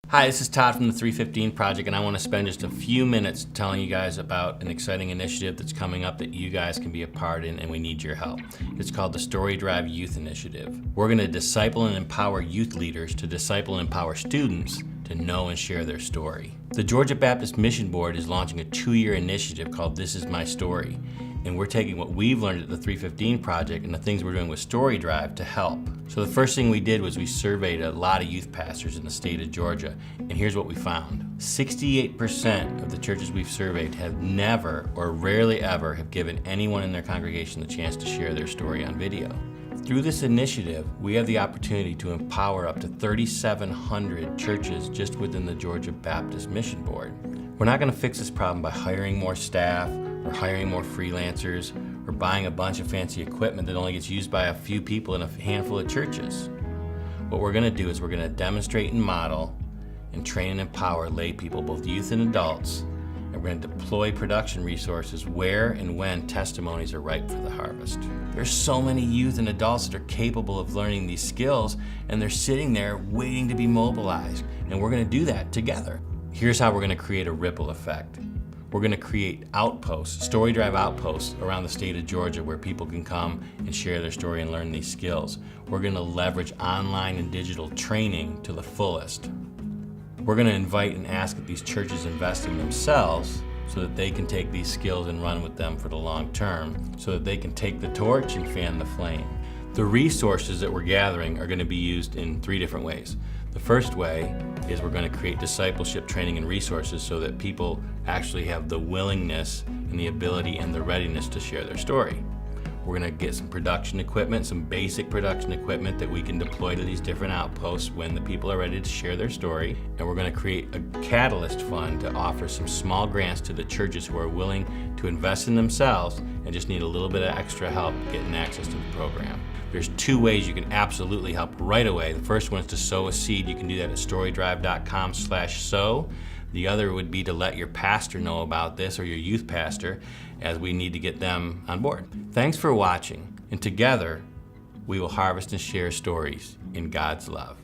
Hi, this is Todd from the 315 Project, and I want to spend just a few minutes telling you guys about an exciting initiative that's coming up that you guys can be a part in, and we need your help. It's called the StoryDrive Youth Initiative. We're going to disciple and empower youth leaders to disciple and empower students to know and share their story. The Georgia Baptist Mission Board is launching a 2-year initiative called This Is My Story, and we're taking what we've learned at the 315 Project and the things we're doing with StoryDrive to help. So the first thing we did was we surveyed a lot of youth pastors in the state of Georgia, and here's what we found. 68% of the churches we've surveyed have never or rarely ever have given anyone in their congregation the chance to share their story on video. Through this initiative, we have the opportunity to empower up to 3,700 churches just within the Georgia Baptist Mission Board. We're not going to fix this problem by hiring more staff or hiring more freelancers or buying a bunch of fancy equipment that only gets used by a few people in a handful of churches. What we're going to do is we're going to demonstrate and model and train and empower lay people, both youth and adults, and we're going to deploy production resources where and when testimonies are ripe for the harvest. There's so many youth and adults that are capable of learning these skills, and they're sitting there waiting to be mobilized, and we're going to do that together. Here's how we're going to create a ripple effect. We're going to create outposts, StoryDrive outposts around the state of Georgia where people can come and share their story and learn these skills. We're going to leverage online and digital training to the fullest. We're going to invite and ask that these churches invest in themselves so that they can take these skills and run with them for the long term, so that they can take the torch and fan the flame. The resources that we're gathering are going to be used in 3 different ways. The first way is we're going to create discipleship training and resources so that people actually have the willingness and the ability and the readiness to share their story. We're going to get some production equipment, some basic production equipment that we can deploy to these different outposts when the people are ready to share their story. And we're going to create a catalyst fund to offer some small grants to the churches who are willing to invest in themselves and just need a little bit of extra help getting access to the program. There's 2 ways you can absolutely help right away. The first one is to sow a seed. You can do that at storydrive.com/sow. The other would be to let your pastor know about this, or your youth pastor, as we need to get them on board. Thanks for watching, and together we will harvest and share stories in God's love.